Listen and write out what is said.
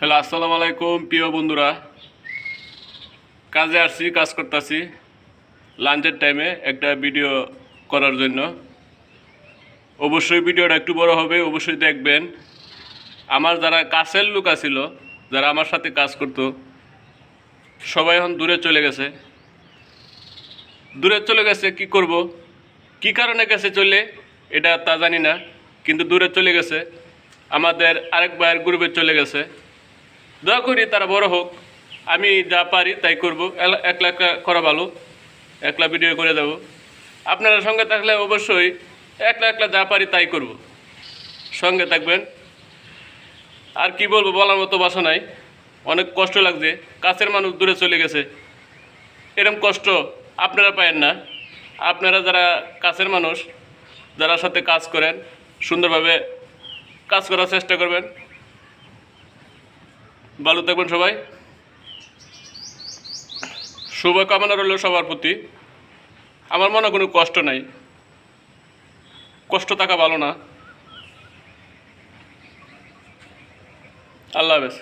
Hello, আসসালামু আলাইকুম প্রিয় বন্ধুরা। কাজে আসছি, কাজ করতেছি লাঞ্চের টাইমে একটা ভিডিও করার জন্য। অবশ্যই ভিডিওটা একটু বড় হবে, অবশ্যই দেখবেন। আমার যারা কাছের লোক আছিল, যারা আমার সাথে কাজ করতো, সবাই এখন দূরে চলে গেছে। কি করব, কি কারণে গেছে চলে এটা তা জানি না, কিন্তু দূরে চলে গেছে। আমাদের আরেক ভাইয়ের গ্রুপে চলে গেছে। দয়া করি তারা বড় হোক, আমি যা পারি তাই করব। একলা একলা করা ভালো, একলা ভিডিও করে দেব। আপনারা সঙ্গে থাকলে অবশ্যই একলা একলা যা পারি তাই করব, সঙ্গে থাকবেন। আর কি বলবো, বলার মতো ভাষা নাই। অনেক কষ্ট লাগছে, কাছের মানুষ দূরে চলে গেছে। এরকম কষ্ট আপনারা পায়েন না। আপনারা যারা কাছের মানুষ, যারা সাথে কাজ করেন, সুন্দরভাবে কাজ করার চেষ্টা করবেন। ভালো থাকবেন সবাই। শুভকামনা রইল সবার প্রতি। আমার মনে কোনো কষ্ট নাই, কষ্ট থাকা ভালো না। আল্লাহ হাফেজ।